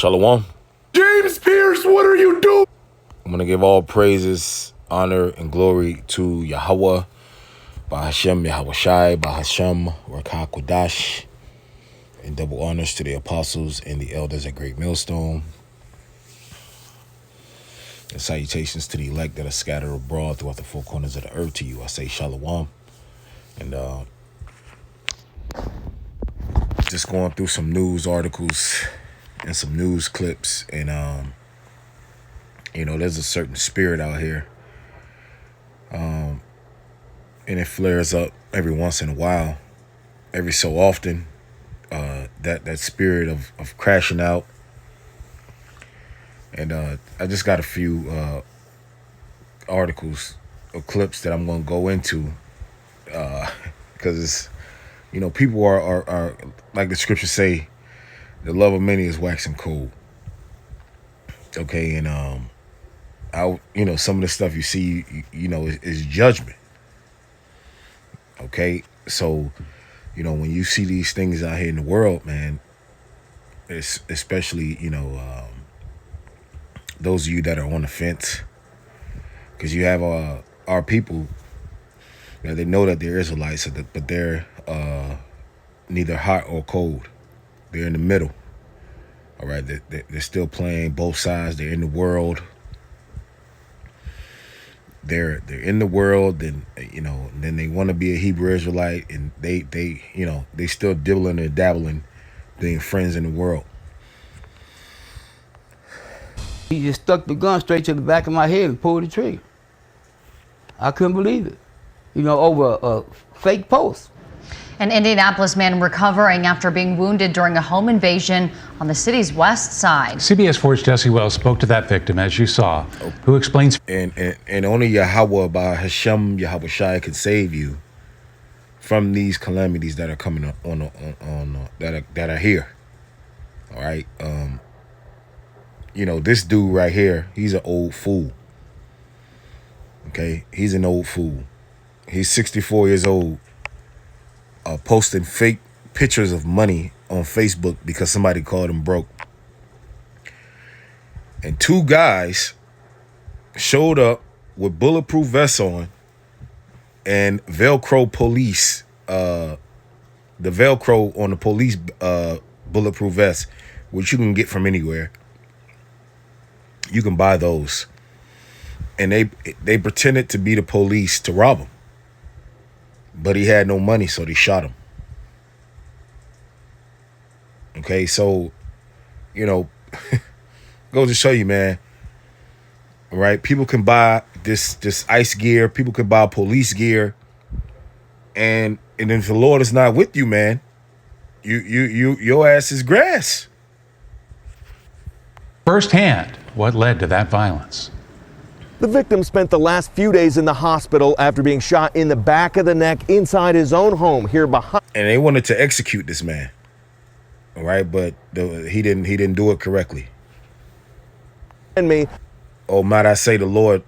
Shalom. James Pierce, what are you doing? I'm going to give all praises, honor, and glory to Yahweh, Bahashem, Yahweh Shai, Bahashem, Rakah Kodash, and double honors to the apostles and the elders at Great Millstone. And salutations to the elect that are scattered abroad throughout the four corners of the earth. To you, I say Shalom. And just going through some news articles and some news clips, and there's a certain spirit out here, and it flares up every once in a while, every so often, that spirit of crashing out. And I just got a few articles or clips that I'm going to go into, because it's, people are like the scriptures say, the love of many is waxing cold. Okay, and some of the stuff you see, is judgment. Okay, so when you see these things out here in the world, man, it's especially those of you that are on the fence, because you have our people that they know that they're Israelites, but they're neither hot or cold. They're in the middle. All right, they're still playing both sides. They're in the world. They're in the world, and then they want to be a Hebrew Israelite, and they still dibbling and dabbling, being friends in the world. He just stuck the gun straight to the back of my head and pulled the trigger. I couldn't believe it, over a fake post. An Indianapolis man recovering after being wounded during a home invasion on the city's west side. CBS 4's Jesse Wells spoke to that victim, as you saw, who explains. And only Yahweh, by Hashem, Yahweh Shai, can save you from these calamities that are coming on that are here. All right. This dude right here, he's an old fool. Okay, he's an old fool. He's 64 years old. Posting fake pictures of money on Facebook because somebody called him broke. And two guys showed up with bulletproof vests on and Velcro police, the Velcro on the police bulletproof vest, which you can get from anywhere. You can buy those. And they pretended to be the police to rob him. But he had no money, so they shot him. Okay, so, goes to show you, man. All right, people can buy this ice gear. People can buy police gear. And if the Lord is not with you, man, your ass is grass. Firsthand, what led to that violence? The victim spent the last few days in the hospital after being shot in the back of the neck inside his own home here behind. And they wanted to execute this man. All right, but he didn't do it correctly. And me. Oh, might I say, the Lord,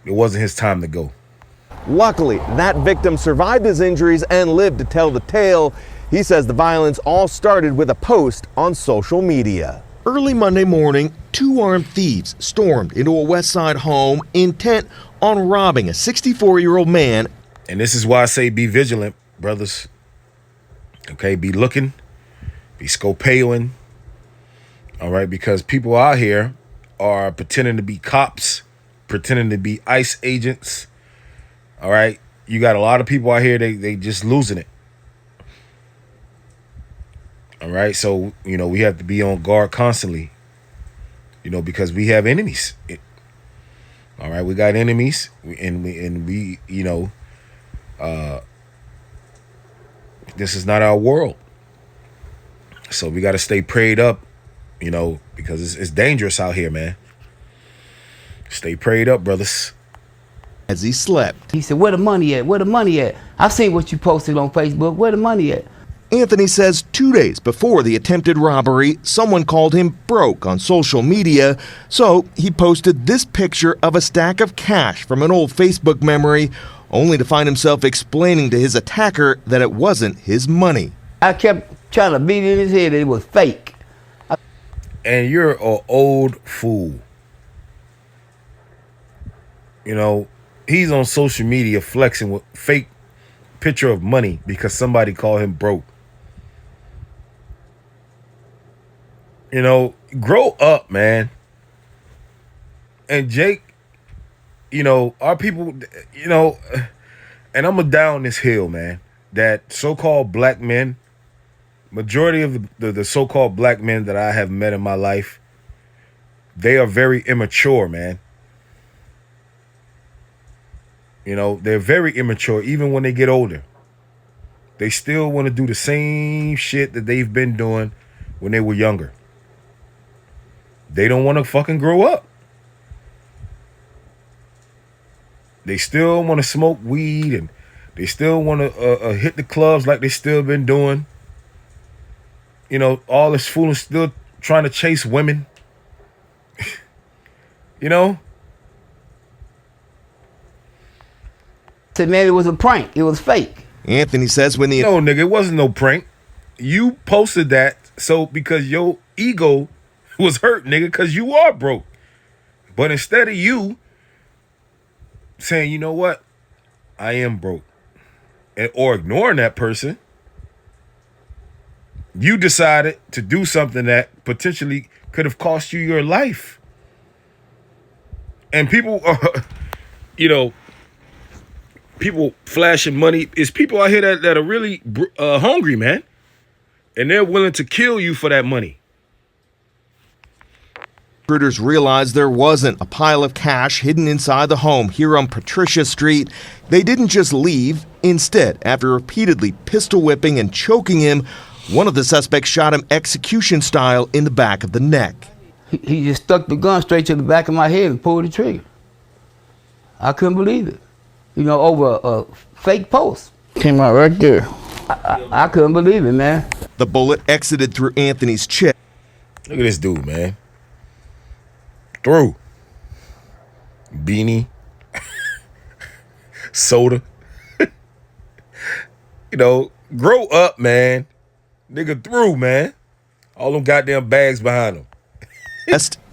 it wasn't his time to go. Luckily, that victim survived his injuries and lived to tell the tale. He says the violence all started with a post on social media. Early Monday morning, two armed thieves stormed into a West Side home intent on robbing a 64-year-old man. And this is why I say be vigilant, brothers. Okay, be looking, be scopeoing. All right, because people out here are pretending to be cops, pretending to be ICE agents. All right, you got a lot of people out here, they just losing it. All right, so, we have to be on guard constantly, because we have enemies. All right, we got enemies, and we this is not our world. So we got to stay prayed up, because it's dangerous out here, man. Stay prayed up, brothers. As he slept, He said, where the money at? Where the money at? I've seen what you posted on Facebook. Where the money at? Anthony says 2 days before the attempted robbery, someone called him broke on social media, so he posted this picture of a stack of cash from an old Facebook memory, only to find himself explaining to his attacker that it wasn't his money. I kept trying to beat in his head that it was fake. and you're an old fool. You know, he's on social media flexing with fake picture of money because somebody called him broke. You know, grow up, man. And Jake, you know, our people, you know, and I'm going down this hill, man, that so-called black men, majority of the so-called black men that I have met in my life, they are very immature, man. You know, they're very immature even when they get older. They still want to do the same shit that they've been doing when they were younger. They don't want to fucking grow up. They still want to smoke weed and they still want to hit the clubs like they still been doing. You know, all this fooling still trying to chase women. You know? Said, man, it was a prank. It was fake. Anthony says when the No, nigga, it wasn't no prank. You posted that so because your ego was hurt, nigga, because you are broke. But instead of you saying, you know what, I am broke, or ignoring that person, you decided to do something that potentially could have cost you your life. And people, you know, people flashing money. It's people out here that are really hungry, man. And they're willing to kill you for that money. Intruders realized there wasn't a pile of cash hidden inside the home here on Patricia Street. They didn't just leave. Instead, after repeatedly pistol whipping and choking him, one of the suspects shot him execution style in the back of the neck. He just stuck the gun straight to the back of my head and pulled the trigger. I couldn't believe it. You know, over a fake post. Came out right there. I couldn't believe it, man. The bullet exited through Anthony's chest. Look at this dude, man. Through. Beanie. Soda. You know, grow up, man. Nigga through, man. All them goddamn bags behind him.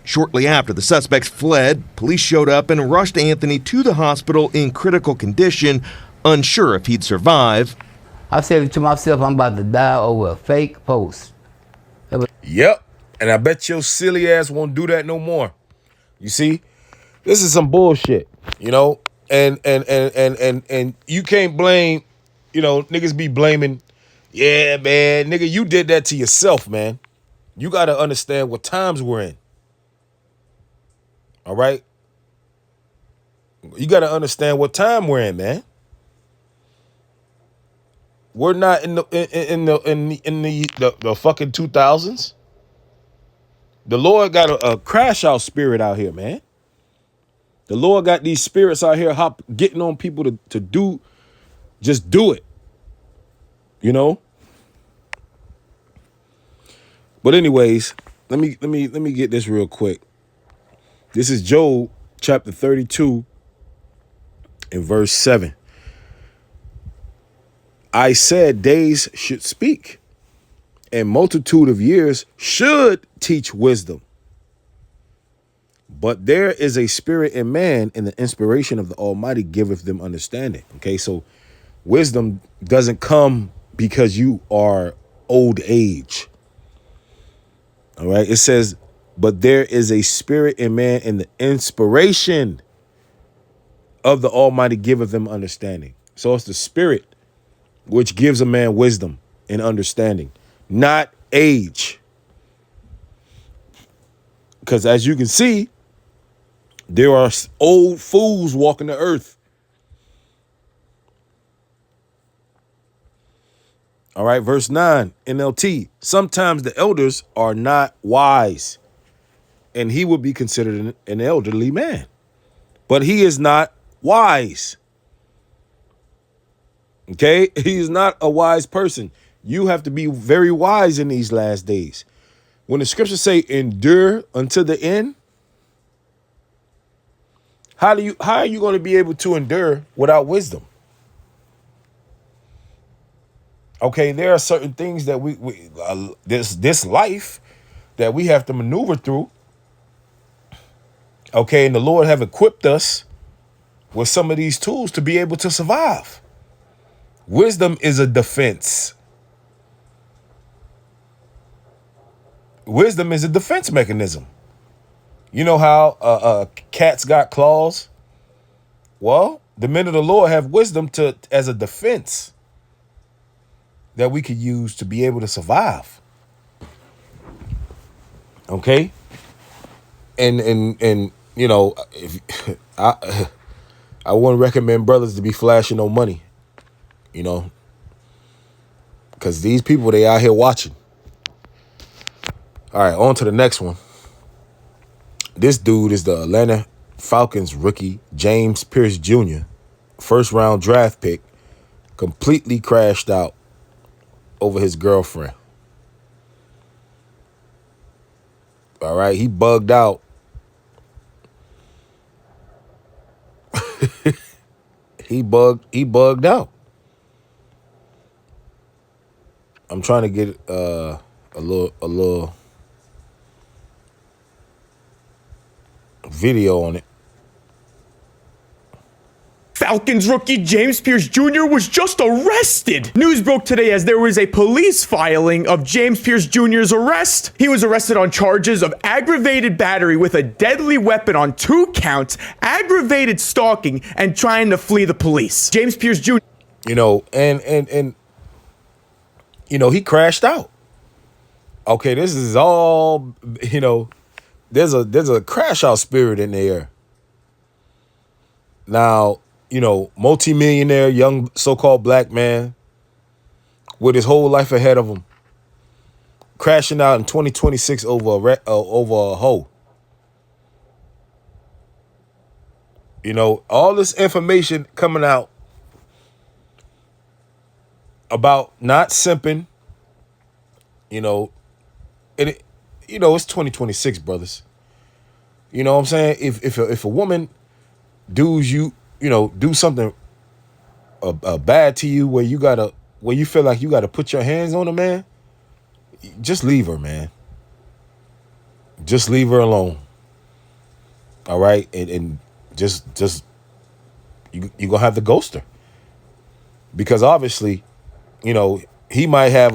Shortly after the suspects fled, police showed up and rushed Anthony to the hospital in critical condition, unsure if he'd survive. I said to myself, I'm about to die over a fake post. Yep. And I bet your silly ass won't do that no more. You see? This is some bullshit, you know? And you can't blame, you know, niggas be blaming, yeah, man, nigga, you did that to yourself, man. You got to understand what times we're in. All right? You got to understand what time we're in, man. We're not in the fucking 2000s. The Lord got a crash out spirit out here, man. The Lord got these spirits out here getting on people to do, just do it. You know? But anyways, let me get this real quick. This is Job chapter 32 and verse 7. I said days should speak, and multitude of years should teach wisdom. But there is a spirit in man, and the inspiration of the Almighty giveth them understanding. Okay, so wisdom doesn't come because you are old age. All right, it says, but there is a spirit in man, and the inspiration of the Almighty giveth them understanding. So it's the spirit which gives a man wisdom and understanding, not age. Because as you can see, there are old fools walking the earth. All right, verse 9, NLT. Sometimes the elders are not wise, and he would be considered an elderly man. But he is not wise. Okay? He is not a wise person. You have to be very wise in these last days. When the scriptures say endure until the end, how are you going to be able to endure without wisdom? Okay, there are certain things that this life that we have to maneuver through. Okay, and the Lord have equipped us with some of these tools to be able to survive. Wisdom is a defense. Wisdom is a defense mechanism. You know how cats got claws? Well, the men of the Lord have wisdom as a defense that we could use to be able to survive. Okay? And you know, if I wouldn't recommend brothers to be flashing no money, you know, because these people, they out here watching. All right, on to the next one. This dude is the Atlanta Falcons rookie, James Pierce Jr., first-round draft pick, completely crashed out over his girlfriend. All right, he bugged out. He bugged out. I'm trying to get a little video on it. Falcons rookie James Pierce Jr. was just arrested. News broke today as there was a police filing of James Pierce Jr.'s arrest. He was arrested on charges of aggravated battery with a deadly weapon on 2 counts, aggravated stalking, and trying to flee the police. James Pierce Jr. You know, and you know, he crashed out. Okay, this is all, you know, there's a crash out spirit in the air. Now, you know, multimillionaire, young so-called black man with his whole life ahead of him, crashing out in 2026 over a hoe. You know, all this information coming out about not simping, you know, and it, you know, it's 2026, brothers. You know what I'm saying? If a woman do something bad to you where you feel like you gotta put your hands on a man, just leave her, man. Just leave her alone. All right, and just you gonna have to ghost her, because obviously, you know, he might have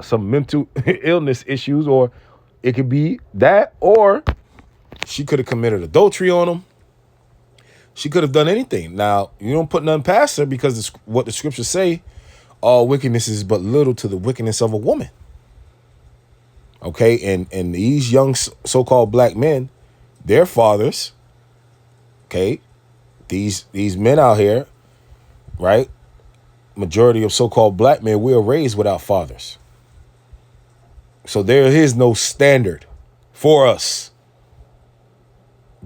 some mental illness issues, or it could be that, or she could have committed adultery on him. She could have done anything. Now, you don't put nothing past her, because what the scriptures say, all wickedness is but little to the wickedness of a woman. Okay, and these young so-called black men, their fathers, okay, these men out here, right? Majority of so-called black men, we are raised without fathers. So there is no standard for us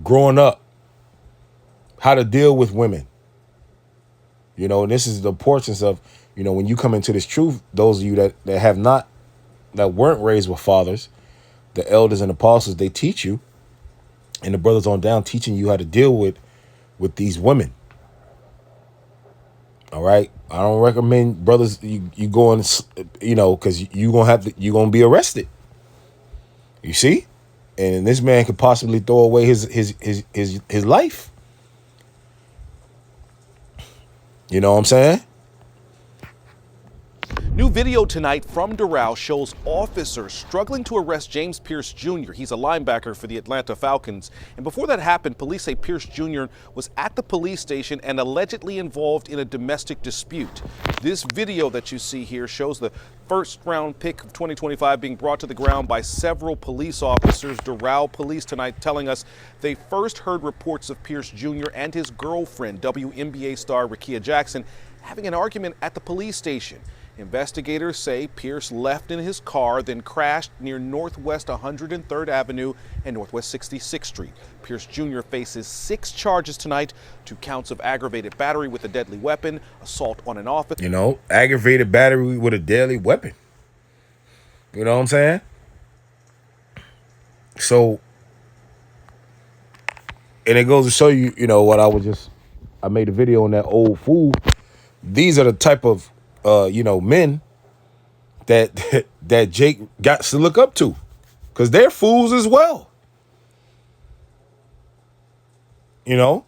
growing up how to deal with women. You know, and this is the importance of, you know, when you come into this truth, those of you that weren't raised with fathers, the elders and apostles, they teach you, and the brothers on down teaching you how to deal with these women. All right, I don't recommend brothers you going, you know, because you're gonna be arrested. You see, and this man could possibly throw away his life. You know what I'm saying? New video tonight from Doral shows officers struggling to arrest James Pierce Jr. He's a linebacker for the Atlanta Falcons. And before that happened, police say Pierce Jr. was at the police station and allegedly involved in a domestic dispute. This video that you see here shows the first-round pick of 2025 being brought to the ground by several police officers. Doral police tonight telling us they first heard reports of Pierce Jr. and his girlfriend, WNBA star Rickea Jackson, having an argument at the police station. Investigators say Pierce left in his car, then crashed near Northwest 103rd Avenue and Northwest 66th Street. Pierce Jr. faces 6 charges tonight, 2 counts of aggravated battery with a deadly weapon, assault on an officer. You know, aggravated battery with a deadly weapon. You know what I'm saying? So, and it goes to show you, you know, what I made a video on that old fool. These are the type of men that Jake got to look up to, Because they're fools as well. You know?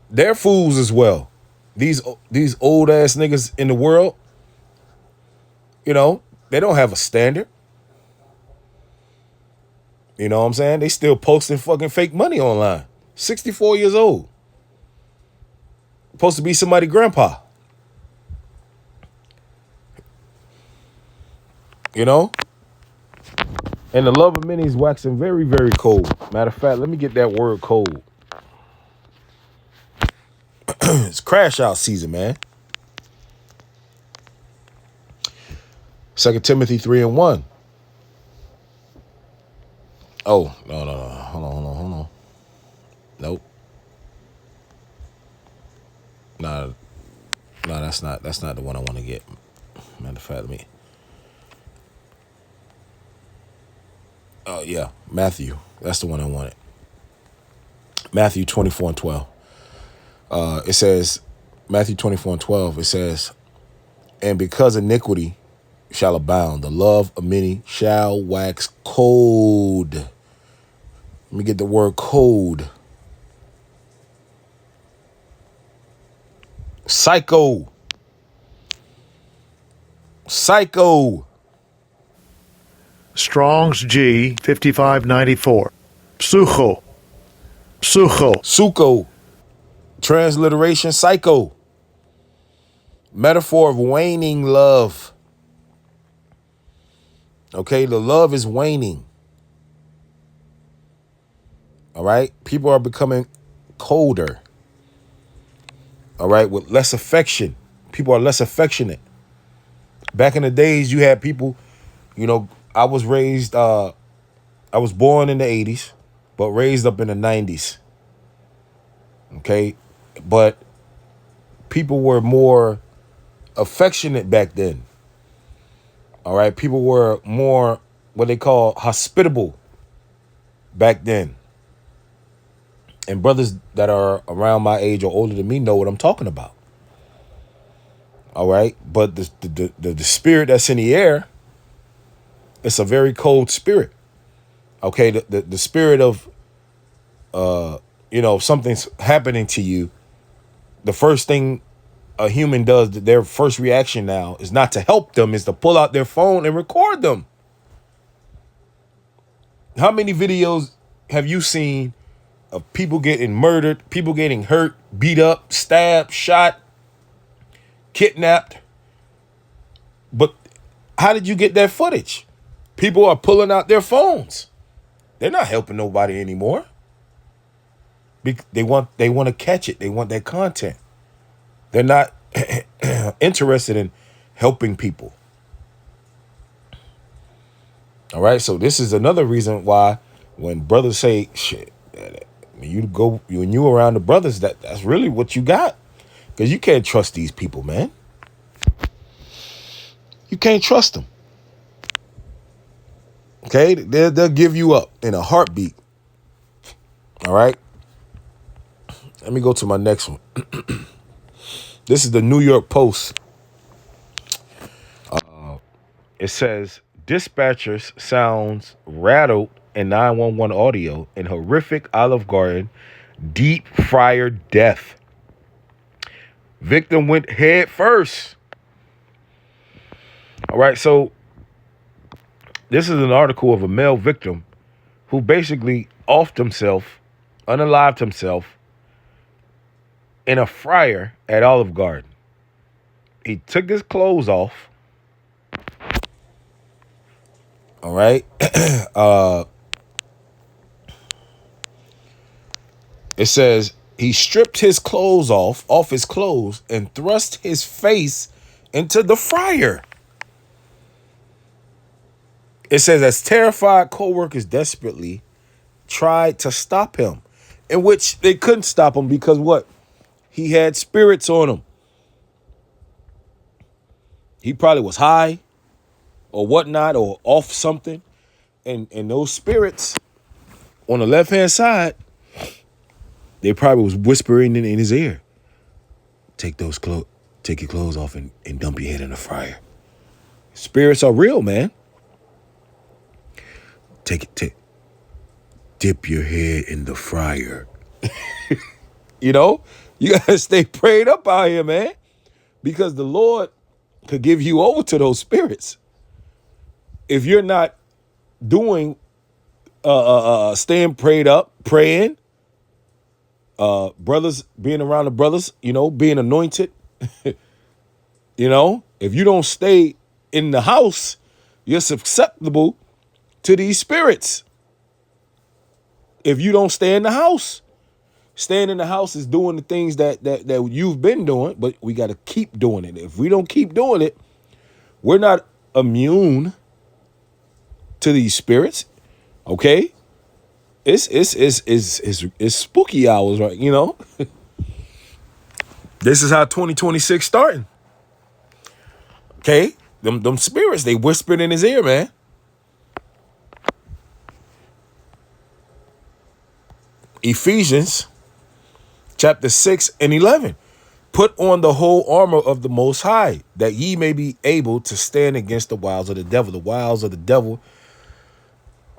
They're fools as well. These old ass niggas in the world, you know, they don't have a standard. You know what I'm saying? They still posting fucking fake money online. 64 years old. Supposed to be somebody's grandpa. You know? And the love of many is waxing very, very cold. Matter of fact, let me get that word cold. It's crash out season, man. 2 Timothy 3:1. Oh, no. Hold on. Nope. Nah, that's not the one I want to get. Matter of fact, let me. Oh, yeah, Matthew. That's the one I wanted. Matthew 24:12. It says, Matthew 24:12, it says, and because iniquity shall abound, the love of many shall wax cold. Let me get the word cold. Psycho. Strong's G 5594. Psucho. Suko. Transliteration, psycho. Metaphor of waning love. Okay, the love is waning. All right, people are becoming colder. All right, with less affection. People are less affectionate. Back in the days, you had people, you know, I was born in the 80s, but raised up in the 90s. Okay, but people were more affectionate back then. All right, people were more what they call hospitable back then. And brothers that are around my age or older than me know what I'm talking about. All right, but the spirit that's in the air, it's a very cold spirit. Okay, the spirit of you know, if something's happening to you, the first thing a human does, their first reaction now is not to help them, is to pull out their phone and record them. How many videos have you seen of people getting murdered, people getting hurt, beat up, stabbed, shot, kidnapped? But how did you get that footage? People are pulling out their phones. They're not helping nobody anymore. They want to catch it. They want that content. They're not interested in helping people. All right. So this is another reason why when brothers say shit, when you around the brothers, that's really what you got. Because you can't trust these people, man. You can't trust them. Okay. They'll give you up in a heartbeat. All right. Let me go to my next one. This is the New York Post. It says, dispatchers sounds rattled in 911 audio in horrific Olive Garden deep fryer death. Victim went head first. All right, so this is an article of a male victim who basically offed himself, unalived himself, in a fryer at Olive Garden. He took his clothes off. All right. It says he stripped his clothes off his clothes, and thrust his face into the fryer. It says as terrified co-workers desperately tried to stop him, in which they couldn't stop him because what? He had spirits on him. He probably was high or whatnot or off something. And those spirits on the left-hand side, they probably was whispering in his ear. Take your clothes off and dump your head in the fryer. Spirits are real, man. Dip your head in the fryer. You know, you gotta stay prayed up out here, man, because the Lord could give you over to those spirits if you're not doing staying prayed up, praying, brothers, being around the brothers, you know, being anointed. You know, if you don't stay in the house, you're susceptible to these spirits. If you don't stay in the house, staying in the house is doing the things that you've been doing, but we got to keep doing it. If we don't keep doing it, we're not immune to these spirits. Okay, it's spooky hours, right? You know, this is how 2026 starting. Okay, them spirits, they whispered in his ear, man. Ephesians chapter 6 and 11. Put on the whole armor of the Most High, that ye may be able to stand against the wiles of the devil. The wiles of the devil,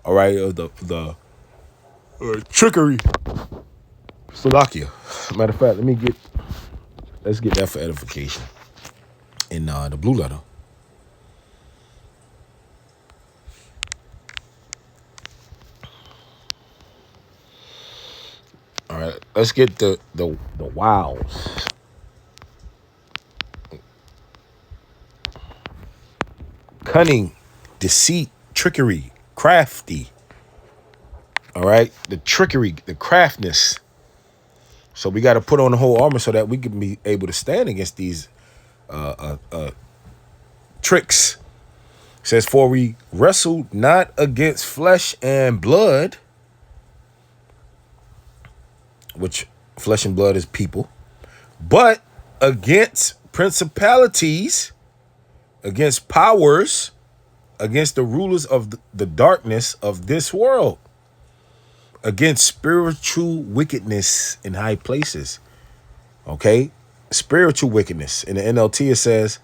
all right, of the trickery. Slovakia. Matter of fact, let's get that for edification in the blue letter. All right, let's get the wiles. Cunning, deceit, trickery, crafty. All right, the trickery, the craftness. So we got to put on the whole armor so that we can be able to stand against these tricks. It says, for we wrestle not against flesh and blood, which flesh and blood is people, but against principalities, against powers, against the rulers of the darkness of this world, against spiritual wickedness in high places. Okay, spiritual wickedness. In the NLT it says,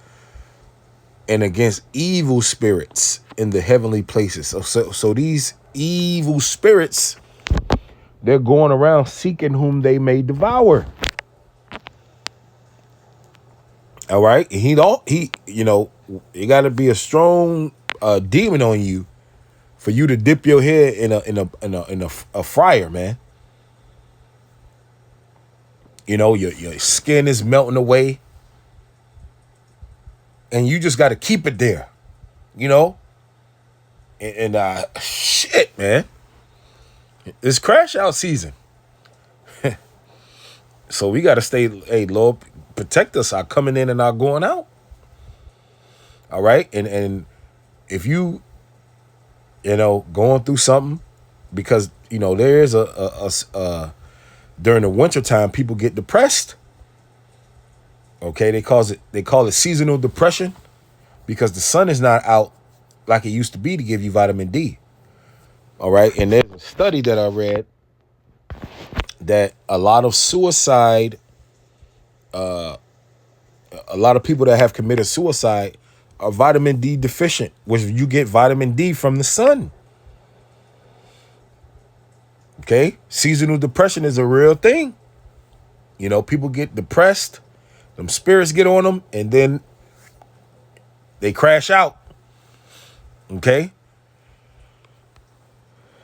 and against evil spirits in the heavenly places. So these evil spirits, they're going around seeking whom they may devour. All right, he you know, you got to be a strong demon on you for you to dip your head in a fryer, man. You know, your skin is melting away, and you just got to keep it there. You know, and shit, man. It's crash out season. So we got to stay, hey, Lord, protect us, our coming in and our going out. All right. And if you know, going through something, because, you know, there is a during the wintertime, people get depressed. Okay. They call it seasonal depression because the sun is not out like it used to be to give you vitamin D. All right. And there's a study that I read that a lot of suicide, a lot of people that have committed suicide are vitamin D deficient, which you get vitamin D from the sun. Okay. Seasonal depression is a real thing. You know, people get depressed, them spirits get on them, and then they crash out. Okay.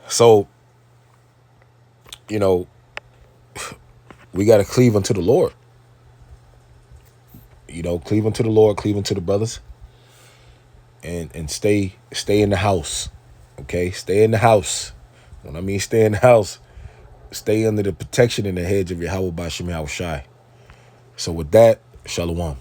So, you know, we got to cleave unto the Lord. You know, cleave unto the Lord, cleave unto the brothers, and stay in the house. Okay, stay in the house. When I mean stay in the house, stay under the protection and the hedge of Yahweh Ba'Shem Yahushai. So with that, Shalom.